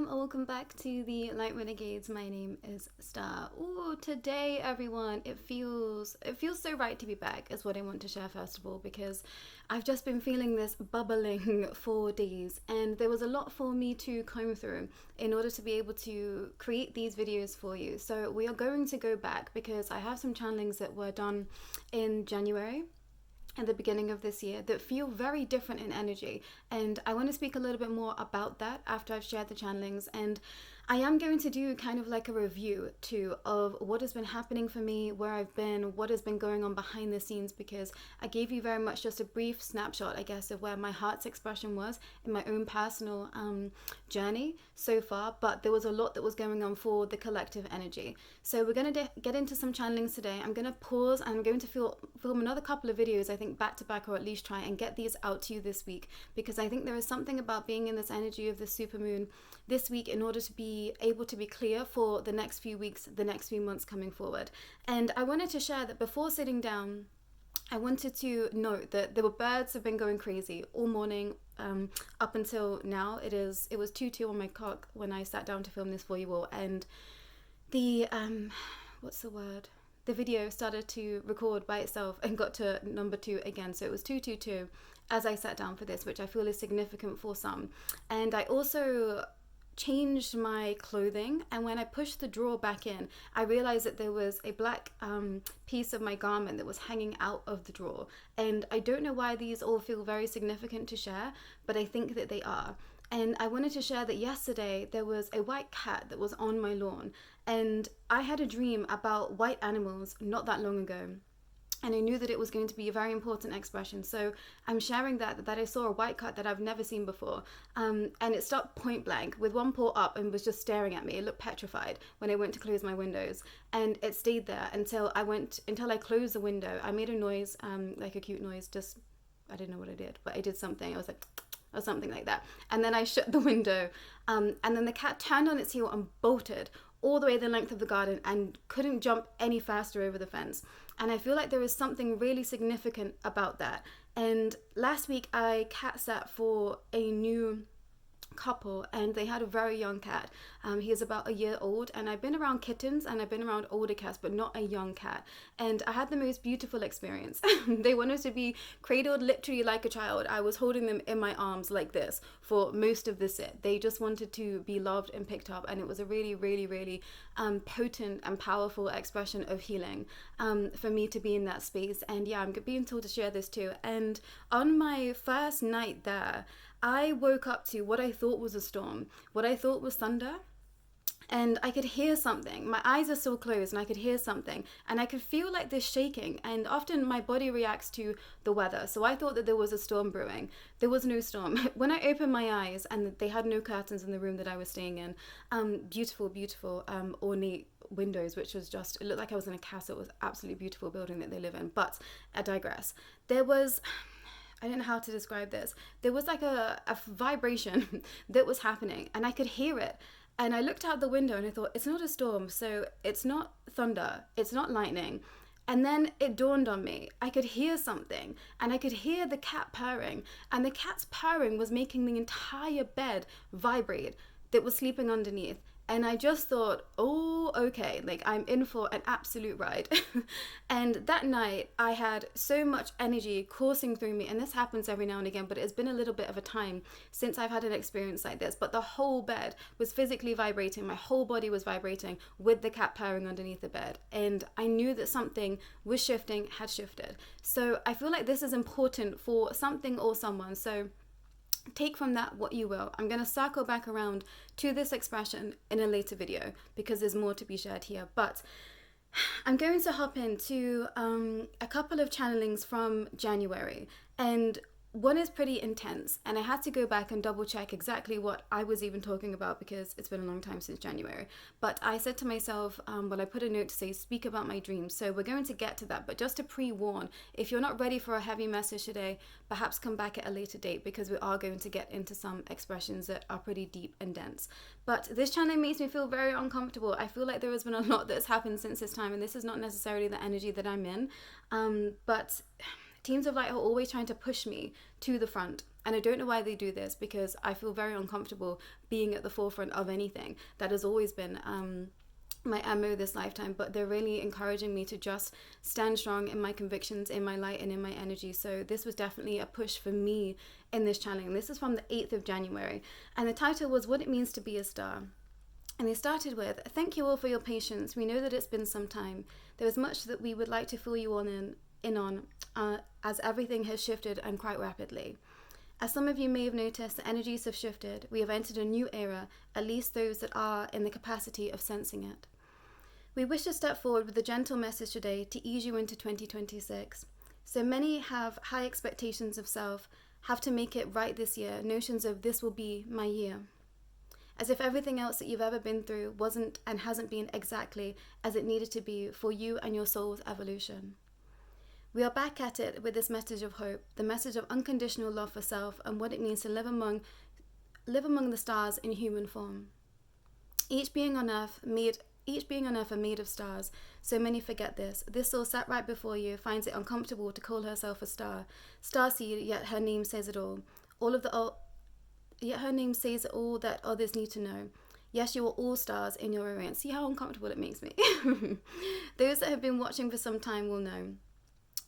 and welcome back to the Light Renegades. My name is Star. Ooh, today everyone, it feels so right to be back is what I want to share first of all, because I've just been feeling this bubbling for days, and there was a lot for me to comb through in order to be able to create these videos for you. So we are going to go back because I have some channelings that were done in January at the beginning of this year that feel very different in energy, and I want to speak a little bit more about that after I've shared the channelings. And I am going to do kind of like a review too of what has been happening for me, where I've been, what has been going on behind the scenes, because I gave you very much just a brief snapshot, I guess, of where my heart's expression was in my own personal journey so far, but there was a lot that was going on for the collective energy. So we're going to get into some channelings today. I'm going to pause and I'm going to film another couple of videos, I think back to back, or at least try and get these out to you this week, because I think there is something about being in this energy of the supermoon this week in order to be able to be clear for the next few weeks, the next few months coming forward. And I wanted to share that before sitting down, I wanted to note that the birds have been going crazy all morning up until now. It was 2:02 on my clock when I sat down to film this for you all, and the what's the word? The video started to record by itself and got to number 2 again. So it was 222 as I sat down for this, which I feel is significant for some. And I also changed my clothing, and when I pushed the drawer back in, I realized that there was a black piece of my garment that was hanging out of the drawer. And I don't know why these all feel very significant to share, but I think that they are. And I wanted to share that yesterday there was a white cat that was on my lawn, and I had a dream about white animals not that long ago. And I knew that it was going to be a very important expression. So I'm sharing that I saw a white cat that I've never seen before. And it stopped point blank with one paw up and was just staring at me. It looked petrified when I went to close my windows. And it stayed there until I closed the window. I made a noise, like a cute noise, I didn't know what I did, but I did something. I was like, or something like that. And then I shut the window. And then the cat turned on its heel and bolted all the way the length of the garden and couldn't jump any faster over the fence. And I feel like there is something really significant about that. And last week I cat sat for a new couple, and they had a very young cat. He is about a year old, and I've been around kittens and I've been around older cats, but not a young cat. And I had the most beautiful experience. They wanted to be cradled literally like a child. I was holding them in my arms like this for most of the sit. They just wanted to be loved and picked up, and it was a really, really, really potent and powerful expression of healing for me to be in that space. And yeah, I'm being told to share this too. And on my first night there, I woke up to what I thought was a storm, what I thought was thunder, and I could hear something. My eyes are still closed and I could hear something, and I could feel like this shaking, and often my body reacts to the weather. So I thought that there was a storm brewing. There was no storm. When I opened my eyes, and they had no curtains in the room that I was staying in, beautiful, ornate windows, which was just, it looked like I was in a castle. It was absolutely beautiful building that they live in, but I digress. I don't know how to describe this. There was like a vibration that was happening, and I could hear it. And I looked out the window and I thought, it's not a storm, so it's not thunder, it's not lightning. And then it dawned on me, I could hear something, and I could hear the cat purring, and the cat's purring was making the entire bed vibrate that was sleeping underneath. And I just thought, oh, okay, like I'm in for an absolute ride. And that night I had so much energy coursing through me, and this happens every now and again, but it's been a little bit of a time since I've had an experience like this. But the whole bed was physically vibrating, my whole body was vibrating with the cat purring underneath the bed. And I knew that something was shifting, had shifted. So I feel like this is important for something or someone. So take from that what you will. I'm going to circle back around to this expression in a later video because there's more to be shared here. But I'm going to hop into a couple of channelings from January, and one is pretty intense, and I had to go back and double check exactly what I was even talking about because it's been a long time since January. But I said to myself, I put a note to say, speak about my dreams. So we're going to get to that, but just to pre-warn, if you're not ready for a heavy message today, perhaps come back at a later date, because we are going to get into some expressions that are pretty deep and dense. But this channel makes me feel very uncomfortable. I feel like there has been a lot that's happened since this time, and this is not necessarily the energy that I'm in, but teams of light are always trying to push me to the front. And I don't know why they do this, because I feel very uncomfortable being at the forefront of anything. That has always been my MO this lifetime, but they're really encouraging me to just stand strong in my convictions, in my light, and in my energy. So this was definitely a push for me in this channeling. This is from the 8th of January, and the title was What It Means to Be a Star. And they started with, thank you all for your patience. We know that it's been some time. There is much that we would like to fill you in on, as everything has shifted and quite rapidly. As some of you may have noticed, the energies have shifted. We have entered a new era, at least those that are in the capacity of sensing it. We wish to step forward with a gentle message today to ease you into 2026. So many have high expectations of self, have to make it right this year, notions of this will be my year. As if everything else that you've ever been through wasn't and hasn't been exactly as it needed to be for you and your soul's evolution. We are back at it with this message of hope, the message of unconditional love for self and what it means to live among the stars in human form. Each being on earth are made of stars. So many forget this. This soul sat right before you finds it uncomfortable to call herself a star. Starseed, yet her name says it all. Yet her name says all that others need to know. Yes, you are all stars in your own. See how uncomfortable it makes me? Those that have been watching for some time will know.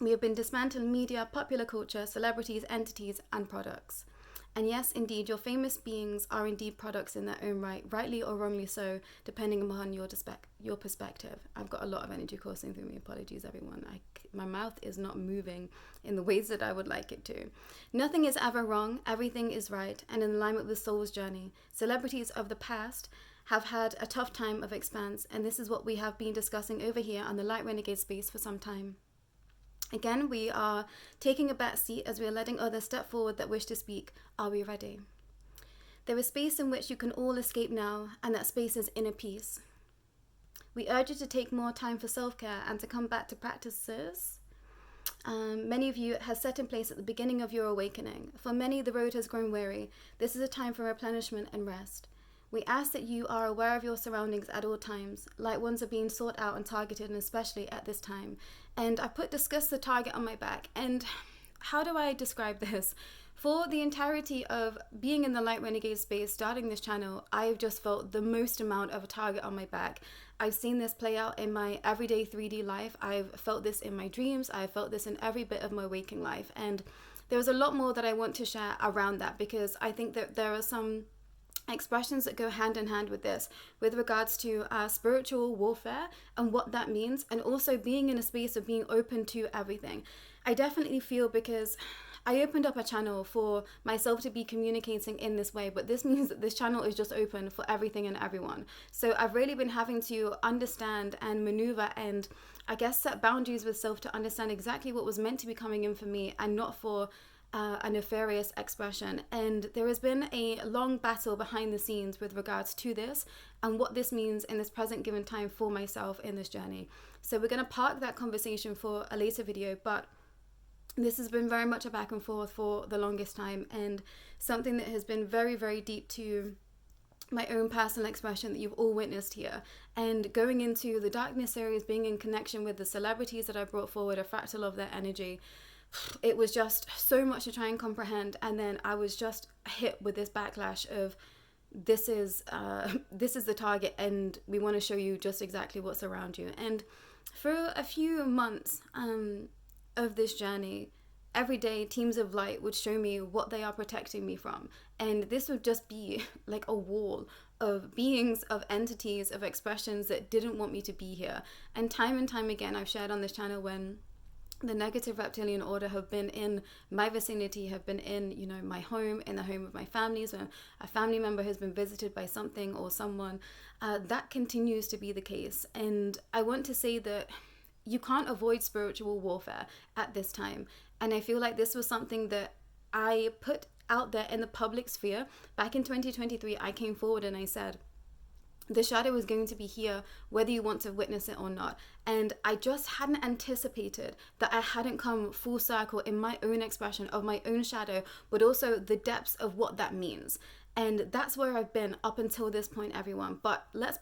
We have been dismantling media, popular culture, celebrities, entities, and products. And yes, indeed, your famous beings are indeed products in their own right, rightly or wrongly so, depending upon your perspective. I've got a lot of energy coursing through me. Apologies, everyone. My mouth is not moving in the ways that I would like it to. Nothing is ever wrong. Everything is right and in alignment with soul's journey. Celebrities of the past have had a tough time of expanse, and this is what we have been discussing over here on the Light Renegade space for some time. Again, we are taking a back seat as we are letting others step forward that wish to speak. Are we ready? There is space in which you can all escape now, and that space is inner peace. We urge you to take more time for self-care and to come back to practices many of you have set in place at the beginning of your awakening. For many, the road has grown weary. This is a time for replenishment and rest. We ask that you are aware of your surroundings at all times. Light ones are being sought out and targeted, and especially at this time. And I put discuss the target on my back. And how do I describe this? For the entirety of being in the Light Renegade space, starting this channel, I've just felt the most amount of a target on my back. I've seen this play out in my everyday 3D life. I've felt this in my dreams. I've felt this in every bit of my waking life. And there's a lot more that I want to share around that, because I think that there are some expressions that go hand in hand with this, with regards to spiritual warfare and what that means, and also being in a space of being open to everything. I definitely feel, because I opened up a channel for myself to be communicating in this way, but this means that this channel is just open for everything and everyone. So I've really been having to understand and maneuver and I guess set boundaries with self to understand exactly what was meant to be coming in for me and not for a nefarious expression. And there has been a long battle behind the scenes with regards to this and what this means in this present given time for myself in this journey. So we're going to park that conversation for a later video, but this has been very much a back and forth for the longest time, and something that has been very, very deep to my own personal expression that you've all witnessed here. And going into the darkness areas, being in connection with the celebrities that I brought forward, a fractal of their energy, it was just so much to try and comprehend. And then I was just hit with this backlash of this is the target, and we want to show you just exactly what's around you. And for a few months of this journey, every day teams of light would show me what they are protecting me from, and this would just be like a wall of beings, of entities, of expressions that didn't want me to be here. And time again I've shared on this channel when the negative reptilian order have been in my vicinity, have been in, you know, my home, in the home of my families, when a family member has been visited by something or someone, that continues to be the case. And I want to say that you can't avoid spiritual warfare at this time. And I feel like this was something that I put out there in the public sphere. Back in 2023, I came forward and I said, the shadow is going to be here, whether you want to witness it or not. And I just hadn't anticipated that I hadn't come full circle in my own expression of my own shadow, but also the depths of what that means. And that's where I've been up until this point, everyone. But let's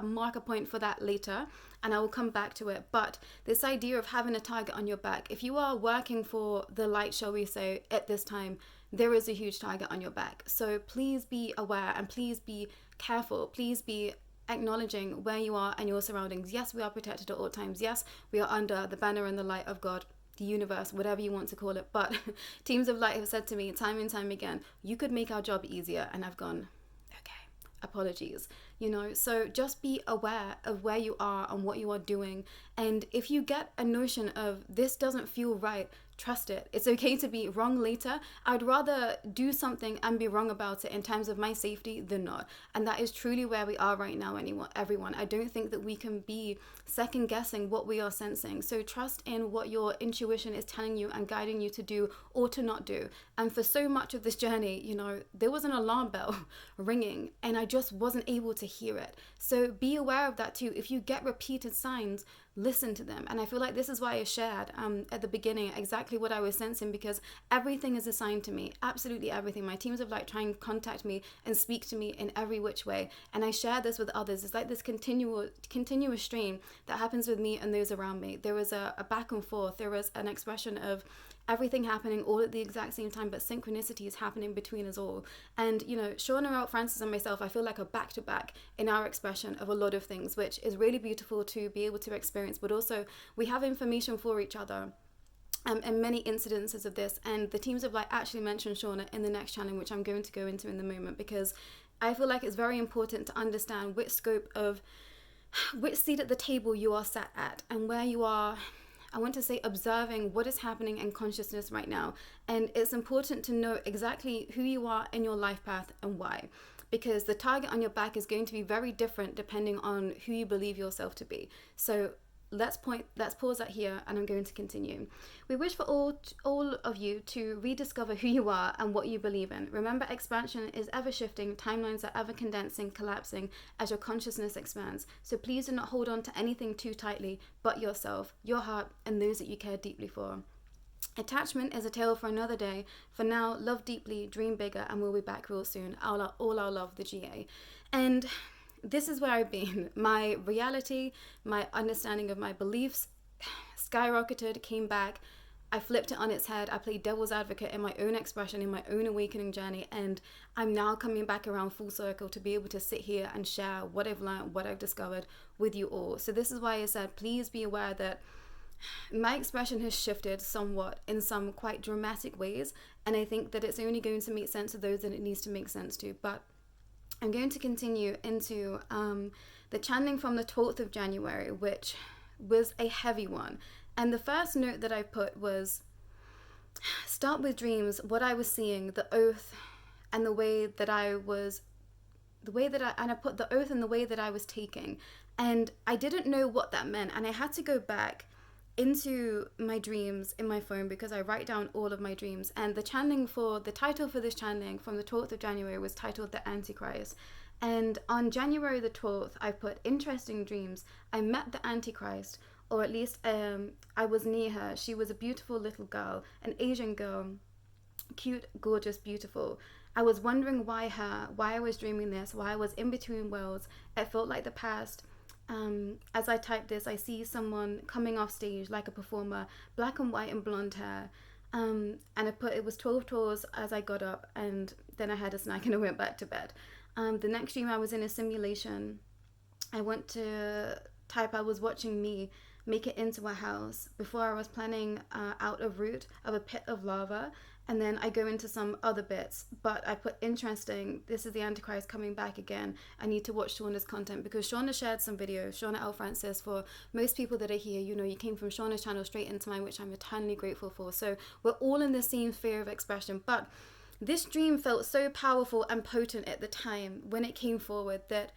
mark a point for that later, and I will come back to it. But this idea of having a target on your back, if you are working for the light, shall we say, at this time, there is a huge target on your back. So please be aware and please be careful. Please be acknowledging where you are and your surroundings. Yes, we are protected at all times. Yes, we are under the banner and the light of God, the universe, whatever you want to call it. But teams of light have said to me time and time again, you could make our job easier. And I've gone, okay, apologies. So just be aware of where you are and what you are doing. And if you get a notion of this doesn't feel right, trust it. It's okay to be wrong later. I'd rather do something and be wrong about it in terms of my safety than not. And that is truly where we are right now, everyone. I don't think that we can be second guessing what we are sensing. So trust in what your intuition is telling you and guiding you to do or to not do. And for so much of this journey, there was an alarm bell ringing and I just wasn't able to hear it. So be aware of that too. If you get repeated signs, listen to them. And I feel like this is why I shared at the beginning exactly what I was sensing, because everything is assigned to me, absolutely everything. My teams of light try and contact me and speak to me in every which way, and I share this with others. It's like this continuous stream that happens with me and those around me. There was a back and forth. There was an expression of everything happening all at the exact same time, but synchronicity is happening between us all. And Shawna L Frances and myself, I feel like are back to back in our expression of a lot of things, which is really beautiful to be able to experience. But also we have information for each other and many incidences of this. And the teams of light actually mentioned Shawna in the next channel, which I'm going to go into in the moment, because I feel like it's very important to understand which seat at the table you are sat at and where you are, I want to say, observing what is happening in consciousness right now. And it's important to know exactly who you are in your life path and why, because the target on your back is going to be very different depending on who you believe yourself to be. So let's pause that here, and I'm going to continue. We wish for all of you to rediscover who you are and what you believe in. Remember, expansion is ever shifting, timelines are ever condensing, collapsing as your consciousness expands. So please do not hold on to anything too tightly but yourself, your heart, and those that you care deeply for. Attachment is a tale for another day. For now, love deeply, dream bigger, and we'll be back real soon. All our love, the GA. And this is where I've been. My reality, my understanding of my beliefs skyrocketed, came back. I flipped it on its head. I played devil's advocate in my own expression, in my own awakening journey. And I'm now coming back around full circle to be able to sit here and share what I've learned, what I've discovered with you all. So this is why I said, please be aware that my expression has shifted somewhat in some quite dramatic ways. And I think that it's only going to make sense to those that it needs to make sense to. But I'm going to continue into the channeling from the 12th of January, which was a heavy one. And the first note that I put was, start with dreams, what I was seeing, the oath, and the way that I was, and I put the oath and the way that I was taking. And I didn't know what that meant. And I had to go back into my dreams in my phone, because I write down all of my dreams. And the title for this channeling from the 12th of January was titled The Antichrist. And on January the 12th, I put interesting dreams. I met the Antichrist, or at least I was near her. She was a beautiful little girl, an Asian girl, cute, gorgeous, beautiful. I was wondering why I was dreaming this, why I was in between worlds. It felt like the past. As I type this, I see someone coming off stage like a performer, black and white and blonde hair. And I put, it was 12 tours as I got up, and then I had a snack and I went back to bed. The next dream, I was in a simulation. I went to type, I was watching me make it into a house. Before, I was planning out a route of a pit of lava. And then I go into some other bits, but I put interesting, this is the Antichrist coming back again. I need to watch Shawna's content, because Shawna shared some videos. Shawna L Frances, for most people that are here, you came from Shawna's channel straight into mine, which I'm eternally grateful for. So we're all in the same sphere of expression. But this dream felt so powerful and potent at the time when it came forward that,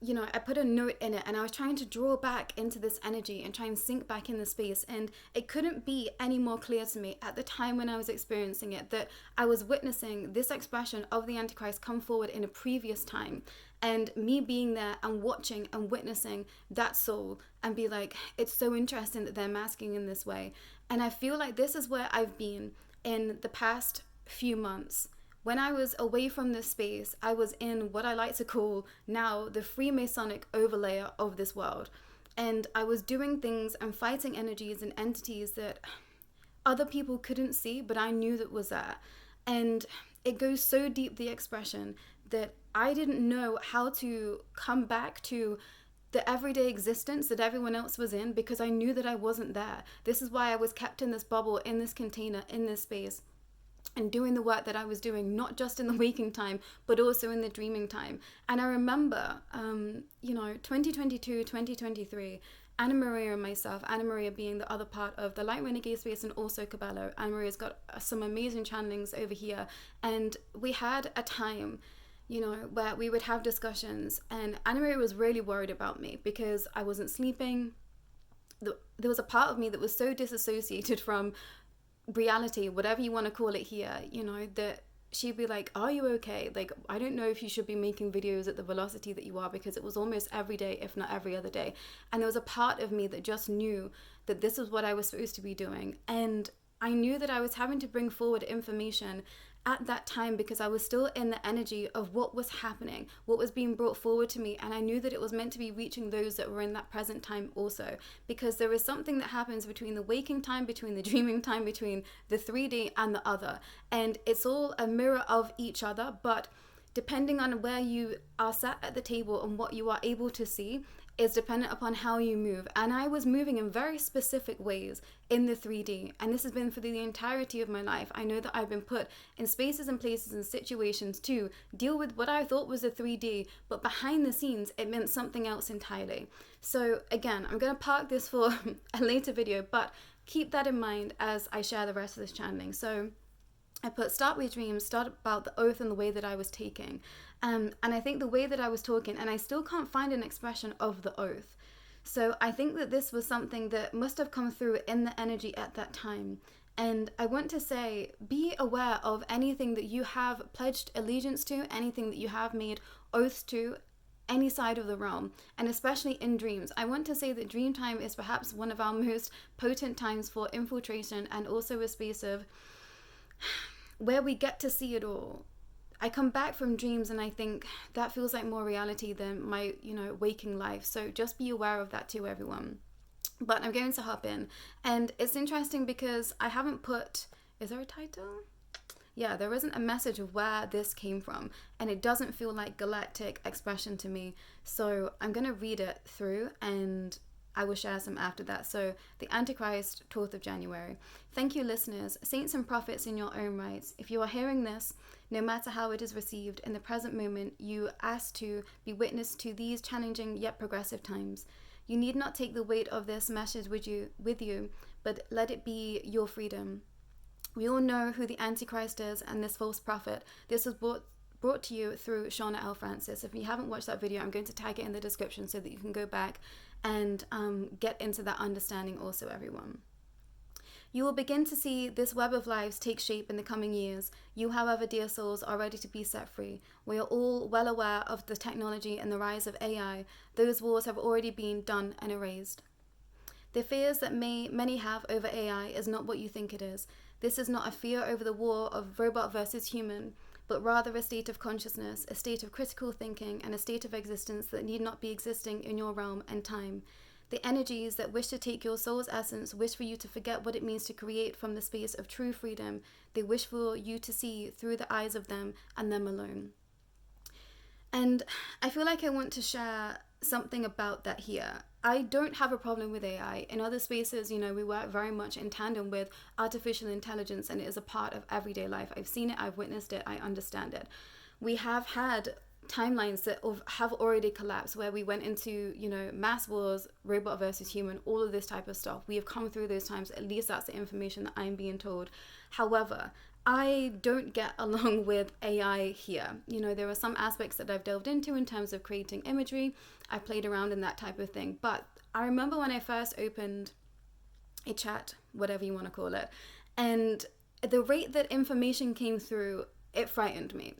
I put a note in it, and I was trying to draw back into this energy and try and sink back in the space. And it couldn't be any more clear to me at the time when I was experiencing it that I was witnessing this expression of the Antichrist come forward in a previous time. And me being there and watching and witnessing that soul and be like, it's so interesting that they're masking in this way. And I feel like this is where I've been in the past few months. When I was away from this space, I was in what I like to call now the Freemasonic overlayer of this world. And I was doing things and fighting energies and entities that other people couldn't see, but I knew that was there. And it goes so deep, the expression, that I didn't know how to come back to the everyday existence that everyone else was in, because I knew that I wasn't there. This is why I was kept in this bubble, in this container, in this space, and doing the work that I was doing, not just in the waking time, but also in the dreaming time. And I remember, 2022, 2023, Anna Maria and myself, Anna Maria being the other part of the Light Renegade space and also Cabello. Anna Maria's got some amazing channelings over here. And we had a time, where we would have discussions, and Anna Maria was really worried about me because I wasn't sleeping. There was a part of me that was so disassociated from reality, whatever you want to call it here, that she'd be like, are you okay? Like, I don't know if you should be making videos at the velocity that you are, because it was almost every day, if not every other day. And there was a part of me that just knew that this was what I was supposed to be doing. And I knew that I was having to bring forward information at that time because I was still in the energy of what was happening, what was being brought forward to me. And I knew that it was meant to be reaching those that were in that present time also, because there is something that happens between the waking time, between the dreaming time, between the 3D and the other. And it's all a mirror of each other, but depending on where you are sat at the table and what you are able to see is dependent upon how you move. And I was moving in very specific ways in the 3D. And this has been for the entirety of my life. I know that I've been put in spaces and places and situations to deal with what I thought was a 3D, but behind the scenes, it meant something else entirely. So again, I'm gonna park this for a later video, but keep that in mind as I share the rest of this channeling. So I put start with dreams, start about the oath and the way that I was taking. And I think the way that I was talking, and I still can't find an expression of the oath. So I think that this was something that must have come through in the energy at that time. And I want to say, be aware of anything that you have pledged allegiance to, anything that you have made oaths to, any side of the realm, and especially in dreams. I want to say that dream time is perhaps one of our most potent times for infiltration, and also a space of where we get to see it all. I come back from dreams and I think that feels like more reality than my, waking life. So just be aware of that too, everyone. But I'm going to hop in. And it's interesting because I haven't put, is there a title? Yeah, there isn't a message of where this came from. And it doesn't feel like galactic expression to me. So I'm going to read it through and I will share some after that. So the Antichrist, 12th of January. Thank you, listeners, saints and prophets in your own rights. If you are hearing this, no matter how it is received, in the present moment, you ask to be witness to these challenging yet progressive times. You need not take the weight of this message with you, but let it be your freedom. We all know who the Antichrist is and this false prophet. This was brought to you through Shawna L Frances. If you haven't watched that video, I'm going to tag it in the description so that you can go back and get into that understanding also, everyone. You will begin to see this web of lives take shape in the coming years. You, however, dear souls, are ready to be set free. We are all well aware of the technology and the rise of AI. Those wars have already been done and erased. The fears that many have over AI is not what you think it is. This is not a fear over the war of robot versus human, but rather a state of consciousness, a state of critical thinking, and a state of existence that need not be existing in your realm and time. The energies that wish to take your soul's essence wish for you to forget what it means to create from the space of true freedom. They wish for you to see through the eyes of them and them alone. And I feel like I want to share something about that here. I don't have a problem with AI. In other spaces, we work very much in tandem with artificial intelligence, and it is a part of everyday life. I've seen it, I've witnessed it, I understand it. We have had timelines that have already collapsed, where we went into, mass wars, robot versus human, all of this type of stuff. We have come through those times. At least that's the information that I'm being told. However, I don't get along with AI here. There are some aspects that I've delved into in terms of creating imagery. I played around in that type of thing. But I remember when I first opened a chat, whatever you want to call it, and the rate that information came through, it frightened me.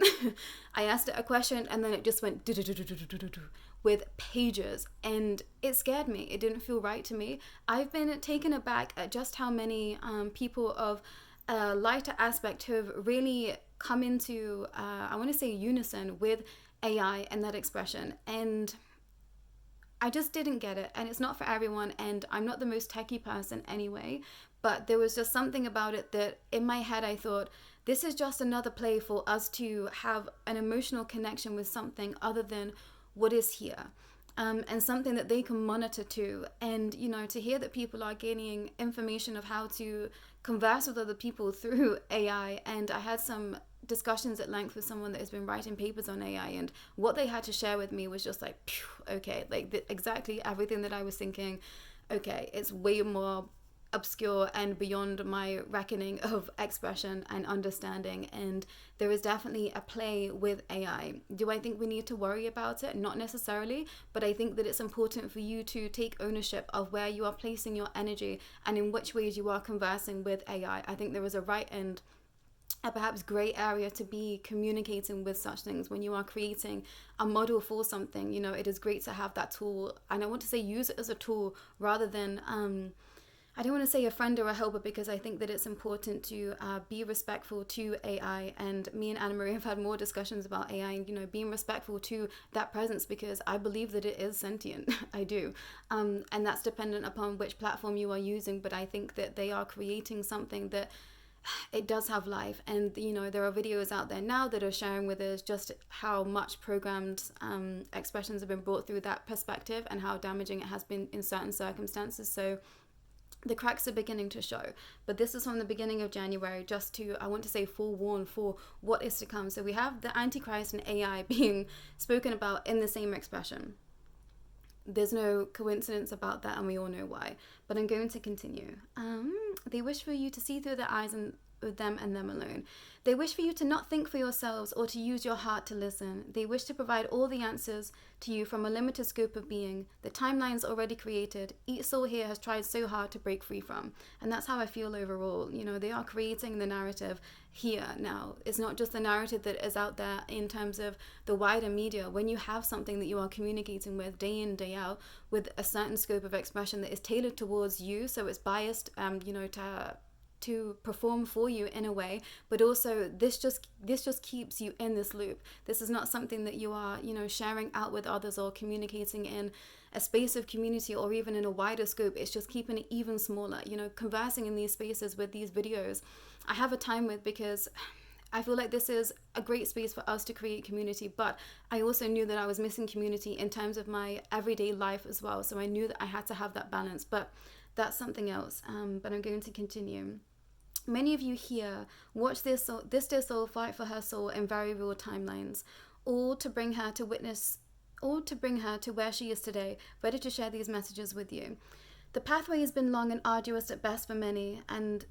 I asked it a question and then it just went with pages, and it scared me. It didn't feel right to me. I've been taken aback at just how many people of a lighter aspect who have really come into, I want to say, unison with AI and that expression. And I just didn't get it, and it's not for everyone, and I'm not the most techie person anyway, but there was just something about it that in my head I thought, this is just another play for us to have an emotional connection with something other than what is here. And something that they can monitor too. And, to hear that people are gaining information of how to converse with other people through AI. And I had some discussions at length with someone that has been writing papers on AI, and what they had to share with me was just like, okay, like exactly everything that I was thinking. Okay, it's way more obscure and beyond my reckoning of expression and understanding, and there is definitely a play with AI. Do I think we need to worry about it? Not necessarily, but I think that it's important for you to take ownership of where you are placing your energy and in which ways you are conversing with AI. I think there is a right and a perhaps grey area to be communicating with such things. When you are creating a model for something, it is great to have that tool, and I want to say use it as a tool rather than I don't want to say a friend or a helper, because I think that it's important to be respectful to AI. And me and Anna Marie have had more discussions about AI and, being respectful to that presence, because I believe that it is sentient. I do. And that's dependent upon which platform you are using. But I think that they are creating something that it does have life. And, there are videos out there now that are sharing with us just how much programmed expressions have been brought through that perspective and how damaging it has been in certain circumstances. So the cracks are beginning to show, but this is from the beginning of January, just to, I want to say, forewarn for what is to come. So we have the Antichrist and AI being spoken about in the same expression. There's no coincidence about that, and we all know why, but I'm going to continue. They wish for you to see through their eyes and with them and them alone. They wish for you to not think for yourselves or to use your heart to listen. They wish to provide all the answers to you from a limited scope of being, the timelines already created, each soul here has tried so hard to break free from. And that's how I feel overall. They are creating the narrative here now. It's not just the narrative that is out there in terms of the wider media. When you have something that you are communicating with day in, day out, with a certain scope of expression that is tailored towards you, so it's biased, to perform for you in a way, but also this just keeps you in this loop. This is not something that you are sharing out with others or communicating in a space of community or even in a wider scope. It's just keeping it even smaller, conversing in these spaces with these videos I have a time with, because I feel like this is a great space for us to create community, but I also knew that I was missing community in terms of my everyday life as well. So I knew that I had to have that balance, but that's something else. But I'm going to continue. Many of you here watch this dear soul fight for her soul in very real timelines, all to bring her to where she is today, ready to share these messages with you. The pathway has been long and arduous at best for many, and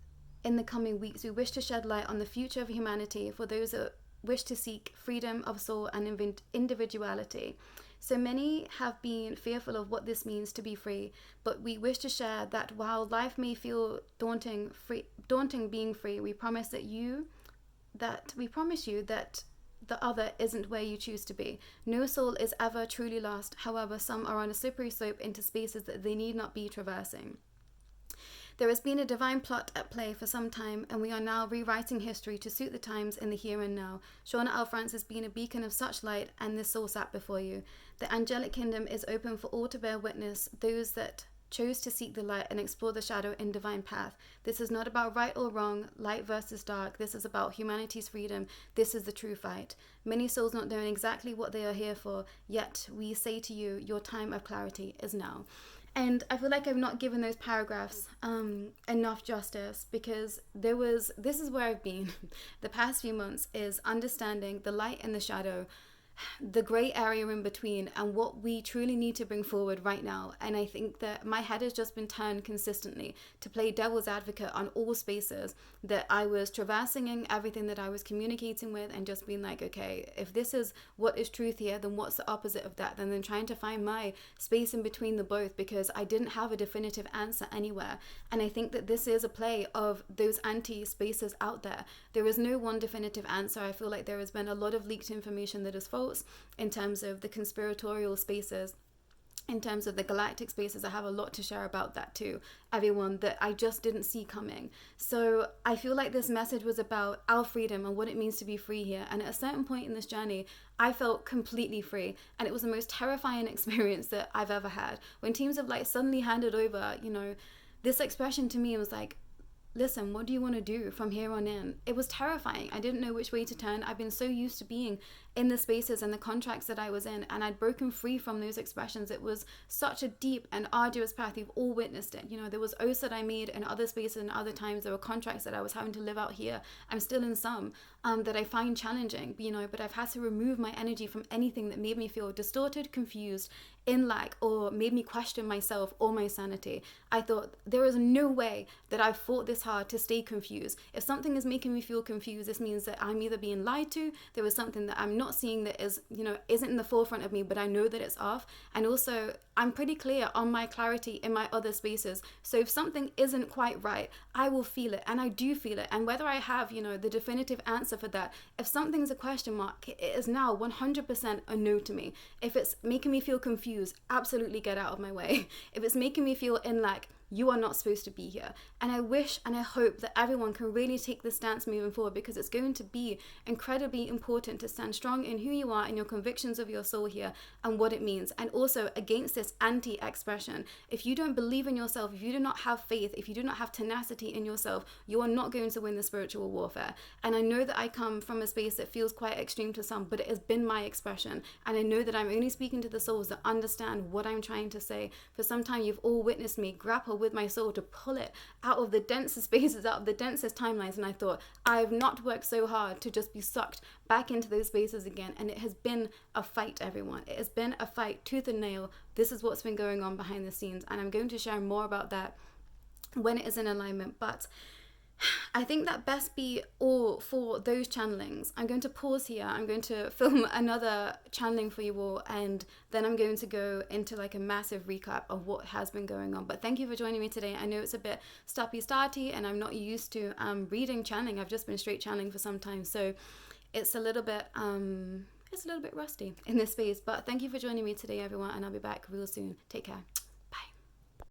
in the coming weeks we wish to shed light on the future of humanity for those that wish to seek freedom of soul and individuality. So many have been fearful of what this means to be free, but we wish to share that while life may feel daunting being free, we promise you that the other isn't where you choose to be. No soul is ever truly lost. However, some are on a slippery slope into spaces that they need not be traversing. There has been a divine plot at play for some time, and we are now rewriting history to suit the times in the here and now. Shawna L Frances being a beacon of such light, and this soul sat before you. The angelic kingdom is open for all to bear witness, those that chose to seek the light and explore the shadow in divine path. This is not about right or wrong, light versus dark. This is about humanity's freedom. This is the true fight. Many souls not knowing exactly what they are here for, yet we say to you, your time of clarity is now. And I feel like I've not given those paragraphs enough justice, because this is where I've been the past few months, is understanding the light and the shadow, the grey area in between, and what we truly need to bring forward right now. And I think that my head has just been turned consistently to play devil's advocate on all spaces that I was traversing in, everything that I was communicating with, and just being like, okay, if this is what is truth here, then what's the opposite of that? And then trying to find my space in between the both, because I didn't have a definitive answer anywhere. And I think that this is a play of those anti-spaces out there. There is no one definitive answer. I feel like there has been a lot of leaked information that is false in terms of the conspiratorial spaces, in terms of the galactic spaces. I have a lot to share about that too, everyone, that I just didn't see coming. So I feel like this message was about our freedom and what it means to be free here. And at a certain point in this journey, I felt completely free, and it was the most terrifying experience that I've ever had. When teams of light suddenly handed over, this expression to me, it was like, listen, what do you want to do from here on in? It was terrifying. I didn't know which way to turn. I've been so used to being in the spaces and the contracts that I was in, and I'd broken free from those expressions. It was such a deep and arduous path. You've all witnessed it. You know, there was oaths that I made in other spaces and other times. There were contracts that I was having to live out here. I'm still in some that I find challenging, you know, but I've had to remove my energy from anything that made me feel distorted, confused, in lack, or made me question myself or my sanity. I thought, there is no way that I've fought this hard to stay confused. If something is making me feel confused, this means that I'm either being lied to, there was something that I'm not seeing that is, you know, isn't in the forefront of me, but I know that it's off. And also, I'm pretty clear on my clarity in my other spaces. So if something isn't quite right, I will feel it, and I do feel it. And whether I have, you know, the definitive answer for that, if something's a question mark, it is now 100% a no to me. If it's making me feel confused, absolutely get out of my way. If it's making me feel in lack, you are not supposed to be here. And I wish and I hope that everyone can really take this stance moving forward, because it's going to be incredibly important to stand strong in who you are and your convictions of your soul here and what it means. And also against this anti-expression. If you don't believe in yourself, if you do not have faith, if you do not have tenacity in yourself, you are not going to win the spiritual warfare. And I know that I come from a space that feels quite extreme to some, but it has been my expression. And I know that I'm only speaking to the souls that understand what I'm trying to say. For some time, you've all witnessed me grapple with my soul to pull it out of the densest spaces, out of the densest timelines. And I thought, I have not worked so hard to just be sucked back into those spaces again. And it has been a fight, everyone. It has been a fight, tooth and nail. This is what's been going on behind the scenes. And I'm going to share more about that when it is in alignment. But I think that best be all for those channelings. I'm going to pause here. I'm going to film another channeling for you all, and then I'm going to go into like a massive recap of what has been going on. But thank you for joining me today. I know it's a bit starty and I'm not used to reading channeling. I've just been straight channeling for some time, so it's a little bit rusty in this space. But thank you for joining me today, everyone, and I'll be back real soon. Take care.